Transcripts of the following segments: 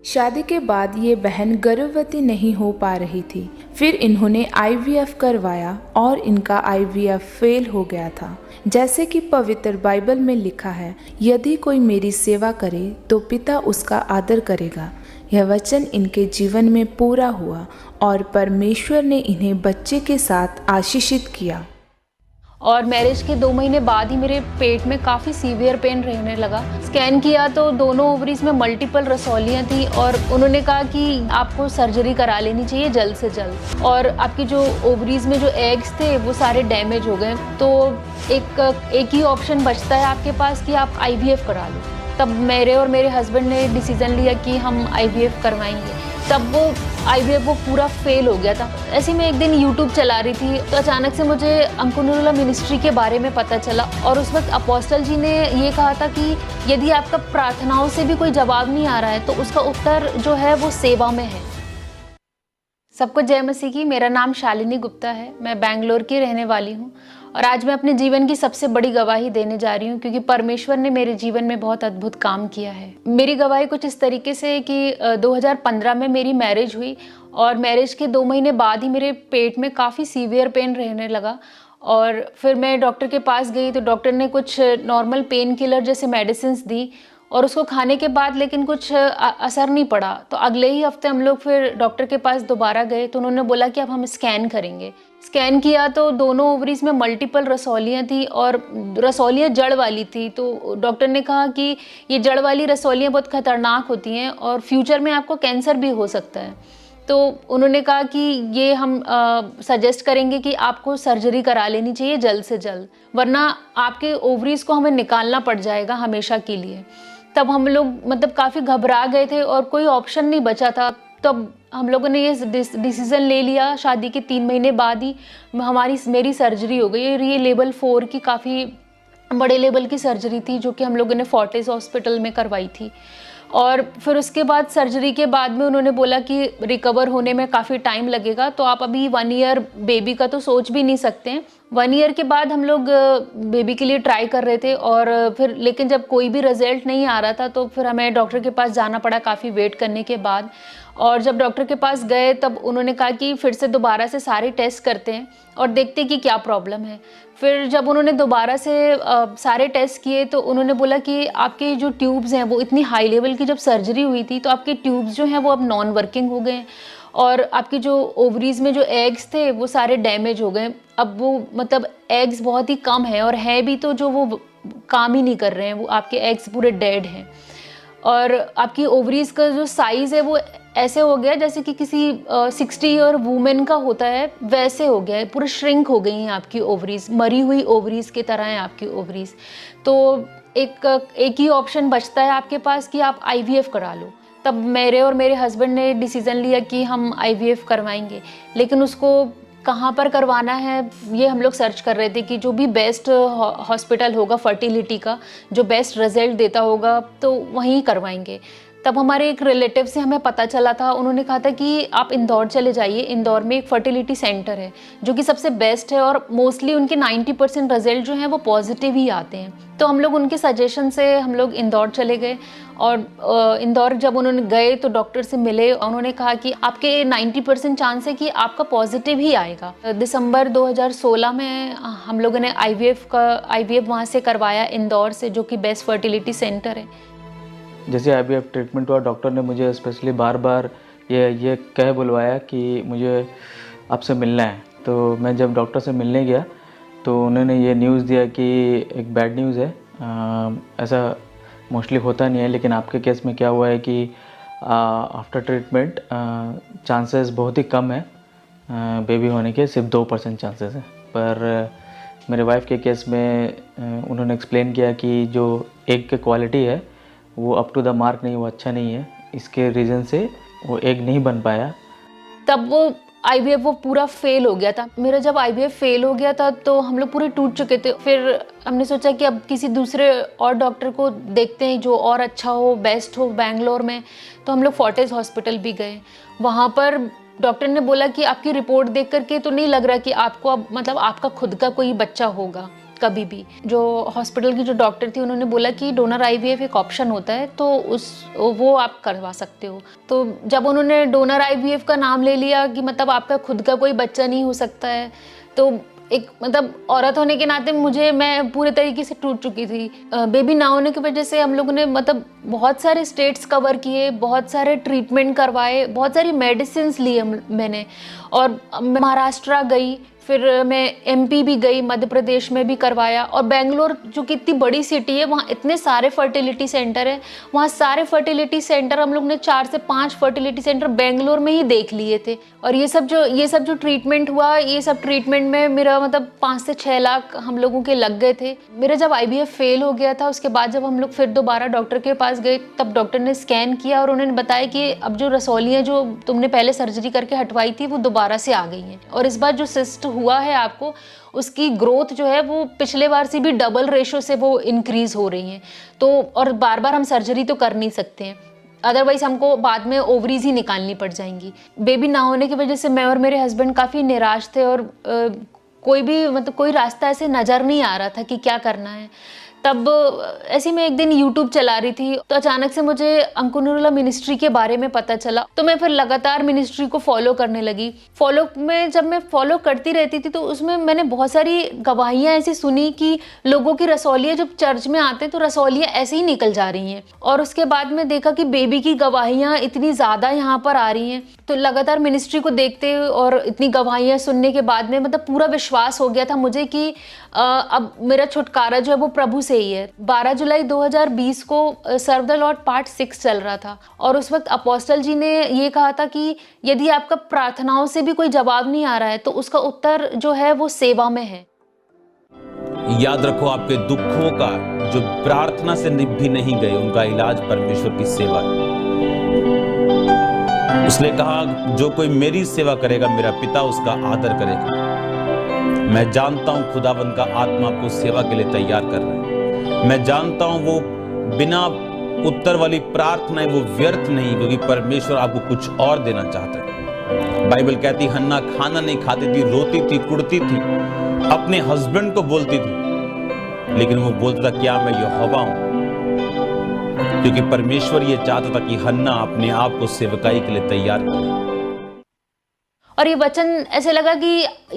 शादी के बाद ये बहन गर्भवती नहीं हो पा रही थी। फिर इन्होंने आईवीएफ करवाया और इनका आईवीएफ फेल हो गया था। जैसे कि पवित्र बाइबल में लिखा है, यदि कोई मेरी सेवा करे तो पिता उसका आदर करेगा। यह वचन इनके जीवन में पूरा हुआ और परमेश्वर ने इन्हें बच्चे के साथ आशीषित किया। और मैरिज के 2 महीने बाद ही मेरे पेट में काफ़ी सीवियर पेन रहने लगा। स्कैन किया तो दोनों ओवरीज में मल्टीपल रसौलियाँ थी और उन्होंने कहा कि आपको सर्जरी करा लेनी चाहिए जल्द से जल्द। और आपकी जो ओवरीज में जो एग्स थे वो सारे डैमेज हो गए। तो एक ही ऑप्शन बचता है आपके पास कि आप आईवीएफ करा लो। तब मेरे और मेरे हस्बैंड ने डिसीज़न लिया कि हम आईवीएफ करवाएंगे। तब वो आईवीएफ वो पूरा फेल हो गया था। ऐसे में एक दिन यूट्यूब चला रही थी तो अचानक से मुझे अंकुनुला मिनिस्ट्री के बारे में पता चला। और उस वक्त अपोस्टल जी ने ये कहा था कि यदि आपका प्रार्थनाओं से भी कोई जवाब नहीं आ रहा है तो उसका उत्तर जो है वो सेवा में है। सबको जय मसीह की। मेरा नाम शालिनी गुप्ता है। मैं बेंगलोर की रहने वाली हूँ और आज मैं अपने जीवन की सबसे बड़ी गवाही देने जा रही हूँ क्योंकि परमेश्वर ने मेरे जीवन में बहुत अद्भुत काम किया है। मेरी गवाही कुछ इस तरीके से है कि 2015 में मेरी मैरिज हुई और मैरिज के 2 महीने बाद ही मेरे पेट में काफ़ी सीवियर पेन रहने लगा। और फिर मैं डॉक्टर के पास गई तो डॉक्टर ने कुछ नॉर्मल पेन किलर जैसे मेडिसिन दी और उसको खाने के बाद लेकिन कुछ असर नहीं पड़ा। तो अगले ही हफ्ते हम लोग फिर डॉक्टर के पास दोबारा गए तो उन्होंने बोला कि अब हम स्कैन करेंगे। स्कैन किया तो दोनों ओवरीज में मल्टीपल रसौलियाँ थी और रसौलियाँ जड़ वाली थी। तो डॉक्टर ने कहा कि ये जड़ वाली रसौलियाँ बहुत खतरनाक होती हैं और फ्यूचर में आपको कैंसर भी हो सकता है। तो उन्होंने कहा कि ये हम सजेस्ट करेंगे कि आपको सर्जरी करा लेनी चाहिए जल्द से जल्द, वरना आपके ओवरीज को हमें निकालना पड़ जाएगा हमेशा के लिए। तब हम लोग मतलब काफ़ी घबरा गए थे और कोई ऑप्शन नहीं बचा था। तब हम लोगों ने ये डिसीज़न ले लिया। शादी के 3 महीने बाद ही मेरी सर्जरी हो गई और ये लेवल 4 की काफ़ी बड़े लेवल की सर्जरी थी जो कि हम लोगों ने फोर्टिस हॉस्पिटल में करवाई थी। और फिर उसके बाद सर्जरी के बाद में उन्होंने बोला कि रिकवर होने में काफ़ी टाइम लगेगा, तो आप अभी 1 ईयर बेबी का तो सोच भी नहीं सकते हैं। 1 ईयर के बाद हम लोग बेबी के लिए ट्राई कर रहे थे और फिर लेकिन जब कोई भी रिजल्ट नहीं आ रहा था तो फिर हमें डॉक्टर के पास जाना पड़ा काफ़ी वेट करने के बाद। और जब डॉक्टर के पास गए तब उन्होंने कहा कि फिर से दोबारा से सारे टेस्ट करते हैं और देखते हैं कि क्या प्रॉब्लम है। फिर जब उन्होंने दोबारा से सारे टेस्ट किए तो उन्होंने बोला कि आपके जो ट्यूब्स हैं वो इतनी हाई लेवल की जब सर्जरी हुई थी तो आपके ट्यूब्स जो हैं वो अब नॉन वर्किंग हो गए और आपकी जो ओवरीज में जो एग्स थे वो सारे डैमेज हो गए। अब वो मतलब एग्स बहुत ही कम है और है भी तो जो वो काम ही नहीं कर रहे हैं, वो आपके एग्स पूरे डेड हैं। और आपकी ओवरीज का जो साइज़ है वो ऐसे हो गया जैसे कि किसी 60 ईयर वुमेन का होता है, वैसे हो गया है, पूरे श्रिंक हो गई हैं आपकी ओवरीज, मरी हुई ओवरीज की तरह हैं आपकी ओवरीज। तो एक ही ऑप्शन बचता है आपके पास कि आप आईवीएफ करा लो। तब मेरे और मेरे हस्बैंड ने डिसीज़न लिया कि हम आईवीएफ करवाएंगे, लेकिन उसको कहाँ पर करवाना है ये हम लोग सर्च कर रहे थे कि जो भी बेस्ट हॉस्पिटल होगा फर्टिलिटी का, जो बेस्ट रिजल्ट देता होगा तो वहीं करवाएंगे। तब हमारे एक रिलेटिव से हमें पता चला था, उन्होंने कहा था कि आप इंदौर चले जाइए, इंदौर में एक फर्टिलिटी सेंटर है जो कि सबसे बेस्ट है और मोस्टली उनके 90% रिजल्ट जो हैं वो पॉजिटिव ही आते हैं। तो हम लोग उनके सजेशन से हम लोग इंदौर चले गए और इंदौर जब उन्होंने गए तो डॉक्टर से मिले। उन्होंने कहा कि आपके 90% चांस है कि आपका पॉजिटिव ही आएगा। दिसंबर 2016 में हम लोगों ने आईवीएफ वहाँ से करवाया इंदौर से, जो कि बेस्ट फर्टिलिटी सेंटर है। जैसे आईवीएफ ट्रीटमेंट हुआ, डॉक्टर ने मुझे स्पेशली बार बार ये कह बुलवाया कि मुझे आपसे मिलना है। तो मैं जब डॉक्टर से मिलने गया तो उन्होंने ये न्यूज़ दिया कि एक बैड न्यूज़ है, ऐसा मोस्टली होता नहीं है, लेकिन आपके केस में क्या हुआ है कि आफ्टर ट्रीटमेंट चांसेस बहुत ही कम है बेबी होने के, सिर्फ 2% चांसेस हैं। पर मेरे वाइफ के केस में उन्होंने एक्सप्लेन किया कि जो एग की क्वालिटी है वो अप टू द मार्क नहीं, वो अच्छा नहीं है, इसके रीज़न से वो एग नहीं बन पाया। तब वो आईवीएफ वो पूरा फेल हो गया था। मेरा जब आईवीएफ फेल हो गया था तो हम लोग पूरे टूट चुके थे। फिर हमने सोचा कि अब किसी दूसरे और डॉक्टर को देखते हैं जो और अच्छा हो, बेस्ट हो बेंगलोर में। तो हम लोग फोर्टिस हॉस्पिटल भी गए। वहाँ पर डॉक्टर ने बोला कि आपकी रिपोर्ट देख करके तो नहीं लग रहा कि आपको अब मतलब आपका खुद का कोई बच्चा होगा। कभी भी। जो हॉस्पिटल की जो डॉक्टर थी उन्होंने बोला कि डोनर आईवीएफ एक ऑप्शन होता है, तो वो आप करवा सकते हो। तो जब उन्होंने डोनर आईवीएफ का नाम ले लिया कि मतलब आपका खुद का कोई बच्चा नहीं हो सकता है, तो एक मतलब औरत होने के नाते मैं पूरे तरीके से टूट चुकी थी। बेबी ना होने की वजह से हम लोगों ने मतलब बहुत सारे स्टेट्स कवर किए, बहुत सारे ट्रीटमेंट करवाए, बहुत सारी मेडिसिन लिए मैंने, और महाराष्ट्र गई, फिर मैं एमपी भी गई, मध्य प्रदेश में भी करवाया, और बेंगलोर जो कि इतनी बड़ी सिटी है, वहाँ इतने सारे फर्टिलिटी सेंटर है, वहाँ सारे फर्टिलिटी सेंटर हम लोग ने 4 से 5 फर्टिलिटी सेंटर बेंगलोर में ही देख लिए थे। और ये सब जो ट्रीटमेंट हुआ, ये सब ट्रीटमेंट में मेरा मतलब 5 से 6 लाख हम लोगों के लग गए थे। मेरा जब आईवीएफ फेल हो गया था, उसके बाद जब हम लोग फिर दोबारा डॉक्टर के पास गए, तब डॉक्टर ने स्कैन किया और उन्होंने बताया कि अब जो रसौलियाँ जो तुमने पहले सर्जरी करके हटवाई थी वो दोबारा से आ गई हैं, और इस बार जो सिस्ट हुआ है आपको, उसकी ग्रोथ जो है वो पिछले बार से भी डबल रेशो से वो इंक्रीज हो रही है। तो और बार बार हम सर्जरी तो कर नहीं सकते हैं, अदरवाइज हमको बाद में ओवरीज ही निकालनी पड़ जाएंगी। बेबी ना होने की वजह से मैं और मेरे हस्बैंड काफ़ी निराश थे, और कोई रास्ता ऐसे नज़र नहीं आ रहा था कि क्या करना है। तब ऐसे मैं एक दिन YouTube चला रही थी, तो अचानक से मुझे अंकुनुरुला मिनिस्ट्री के बारे में पता चला, तो मैं फिर लगातार मिनिस्ट्री को फॉलो करने लगी। जब मैं फॉलो करती रहती थी, तो उसमें मैंने बहुत सारी गवाहियाँ ऐसी सुनी कि लोगों की रसौलियाँ जब चर्च में आते हैं तो रसौलियाँ ऐसे ही निकल जा रही हैं, और उसके बाद में देखा कि बेबी की गवाहियाँ इतनी ज़्यादा यहाँ पर आ रही हैं। तो लगातार मिनिस्ट्री को देखते और इतनी गवाहियाँ सुनने के बाद में मतलब पूरा विश्वास हो गया था मुझे कि अब मेरा छुटकारा जो है वो प्रभु से ही है। 12 जुलाई 2020 को सर्व द लॉर्ड पार्ट 6 चल रहा था, और उस वक्त अपोस्टल जी ने ये कहा था कि यदि आपका प्रार्थनाओं से भी कोई जवाब नहीं आ रहा है, तो उसका उत्तर जो है वो सेवा में है। याद रखो, आपके दुखों का जो प्रार्थना से निभ भी नहीं गए, उनका इलाज परमेश्वर की सेवा है। उसने कहा, जो कोई मेरी सेवा करेगा, मेरा पिता उसका आदर करेगा। मैं जानता हूं खुदावंद का आत्मा आपको सेवा के लिए तैयार कर रहा है। मैं जानता हूं वो बिना उत्तर वाली प्रार्थना है वो व्यर्थ नहीं, क्योंकि परमेश्वर आपको कुछ और देना चाहता है। बाइबल कहती हन्ना खाना नहीं खाती थी, रोती थी, कुड़ती थी, अपने हस्बैंड को बोलती थी, लेकिन वो बोलता था क्या मैं यहोवा हूं, क्योंकि परमेश्वर ये चाहता था कि हन्ना अपने आप को सेवकाई के लिए तैयार करे। और ये वचन ऐसे लगा कि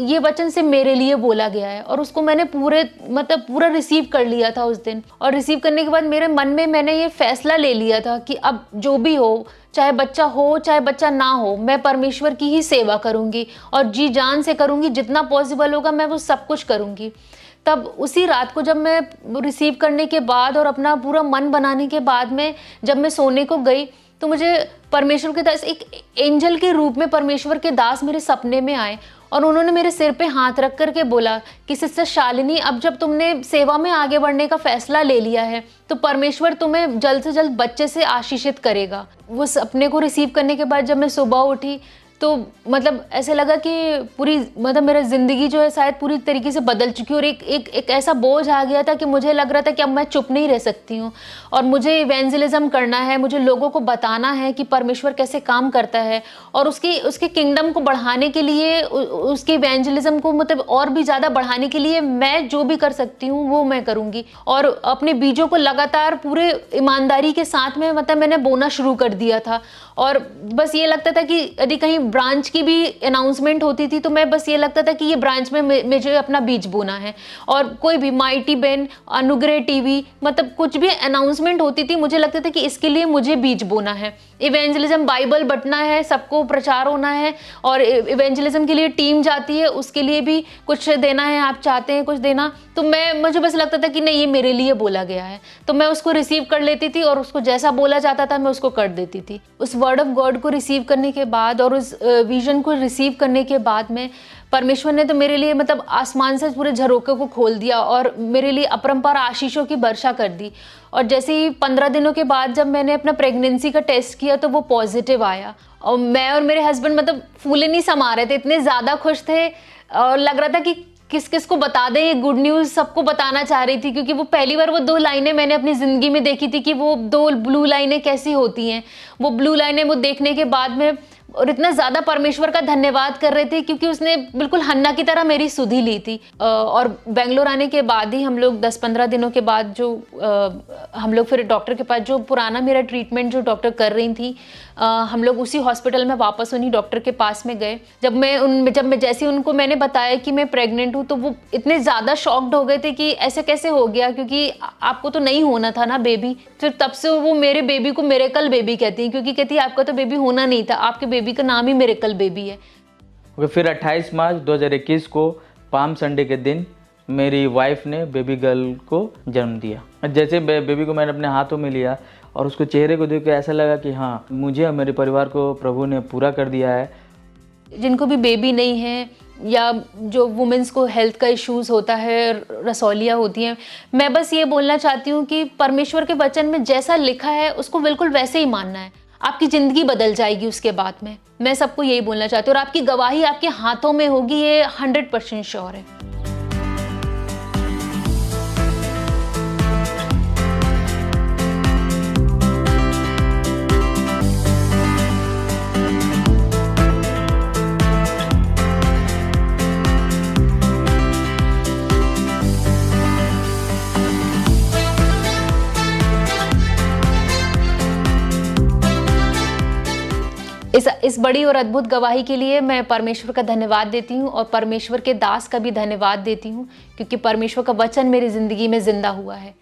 ये वचन से मेरे लिए बोला गया है, और उसको मैंने पूरा रिसीव कर लिया था उस दिन। और रिसीव करने के बाद मेरे मन में मैंने ये फैसला ले लिया था कि अब जो भी हो, चाहे बच्चा हो चाहे बच्चा ना हो, मैं परमेश्वर की ही सेवा करूंगी, और जी जान से करूंगी, जितना पॉसिबल होगा मैं वो सब कुछ करूंगी। तब उसी रात को जब मैं रिसीव करने के बाद और अपना पूरा मन बनाने के बाद में जब मैं सोने को गई, तो मुझे परमेश्वर के दास, एक एंजल के रूप में परमेश्वर के दास मेरे सपने में आए, और उन्होंने मेरे सिर पे हाथ रख करके बोला कि सिस्टर शालिनी, अब जब तुमने सेवा में आगे बढ़ने का फैसला ले लिया है, तो परमेश्वर तुम्हें जल्द से जल्द बच्चे से आशीषित करेगा। वो सपने को रिसीव करने के बाद जब मैं सुबह उठी, तो मतलब ऐसे लगा कि पूरी मतलब मेरा ज़िंदगी जो है शायद पूरी तरीके से बदल चुकी, और एक ऐसा बोझ आ गया था कि मुझे लग रहा था कि अब मैं चुप नहीं रह सकती हूँ, और मुझे इवेंजलिज्म करना है, मुझे लोगों को बताना है कि परमेश्वर कैसे काम करता है, और उसके किंगडम को बढ़ाने के लिए, उसके इवेंजलिज्म को मतलब और भी ज़्यादा बढ़ाने के लिए मैं जो भी कर सकती हूँ वो मैं करूँगी। और अपने बीजों को लगातार पूरे ईमानदारी के साथ में मतलब मैंने बोना शुरू कर दिया था, और बस ये लगता था कि यदि कहीं ब्रांच की भी अनाउंसमेंट होती थी, तो मैं बस ये लगता था कि ये ब्रांच में मुझे अपना बीज बोना है। और कोई भी माइटी बेन, अनुग्रह टीवी, मतलब कुछ भी अनाउंसमेंट होती थी, मुझे लगता था कि इसके लिए मुझे बीज बोना है। इवेंजलिज्म बाइबल बंटना है, सबको प्रचार होना है, और इवेंजलिज्म के लिए टीम जाती है, उसके लिए भी कुछ देना है, आप चाहते हैं कुछ देना, तो मुझे बस लगता था कि नहीं, ये मेरे लिए बोला गया है, तो मैं उसको रिसीव कर लेती थी, और उसको जैसा बोला जाता था मैं उसको कर देती थी। उस वर्ड ऑफ गॉड को रिसीव करने के बाद और उस विजन को रिसीव करने के बाद में परमेश्वर ने तो मेरे लिए मतलब आसमान से पूरे झरोखे को खोल दिया, और मेरे लिए अपरंपार आशीषों की वर्षा कर दी। और जैसे ही 15 दिनों के बाद जब मैंने अपना प्रेगनेंसी का टेस्ट किया, तो वो पॉजिटिव आया, और मैं और मेरे हस्बैंड मतलब फूले नहीं समा रहे थे, इतने ज़्यादा खुश थे, और लग रहा था कि किस किस को बता दें ये गुड न्यूज़, सबको बताना चाह रही थी, क्योंकि वो पहली बार वो 2 लाइनें मैंने अपनी ज़िंदगी में देखी थी कि वो 2 ब्लू लाइनें कैसी होती हैं। वो ब्लू लाइनें वो देखने के बाद में और इतना ज़्यादा परमेश्वर का धन्यवाद कर रहे थे क्योंकि उसने बिल्कुल हन्ना की तरह मेरी सुधि ली थी। और बेंगलोर आने के बाद ही हम लोग 10-15 दिनों के बाद जो हम लोग फिर डॉक्टर के पास, जो पुराना मेरा ट्रीटमेंट जो डॉक्टर कर रही थी, हम लोग उसी हॉस्पिटल में वापस उन्हीं डॉक्टर के पास में गए। जब मैं जैसे उनको मैंने बताया कि मैं प्रेग्नेंट हूँ, तो वो इतने ज़्यादा शॉक्ड हो गए थे कि ऐसे कैसे हो गया, क्योंकि आपको तो नहीं होना था ना बेबी। फिर तब से वो मेरे बेबी को मिरेकल बेबी कहती हैं, क्योंकि कहती है आपका तो बेबी होना नहीं था, आपके बेबी का नाम ही मिरेकल बेबी है। फिर 28 मार्च 2021 को पाम संडे के दिन मेरी वाइफ ने बेबी गर्ल को जन्म दिया। जैसे बेबी को मैंने अपने हाथों में लिया और उसको चेहरे को देख के ऐसा लगा कि हाँ, मुझे और मेरे परिवार को प्रभु ने पूरा कर दिया है। जिनको भी बेबी नहीं है या जो वुमेन्स को हेल्थ का इश्यूज़ होता है, रसौलियाँ होती हैं, मैं बस ये बोलना चाहती हूँ कि परमेश्वर के वचन में जैसा लिखा है उसको बिल्कुल वैसे ही मानना है। आपकी ज़िंदगी बदल जाएगी उसके बाद में। मैं सबको यही बोलना चाहती हूँ, और आपकी गवाही आपके हाथों में होगी, ये 100% श्योर है। इस बड़ी और अद्भुत गवाही के लिए मैं परमेश्वर का धन्यवाद देती हूँ, और परमेश्वर के दास का भी धन्यवाद देती हूँ, क्योंकि परमेश्वर का वचन मेरी ज़िंदगी में जिंदा हुआ है।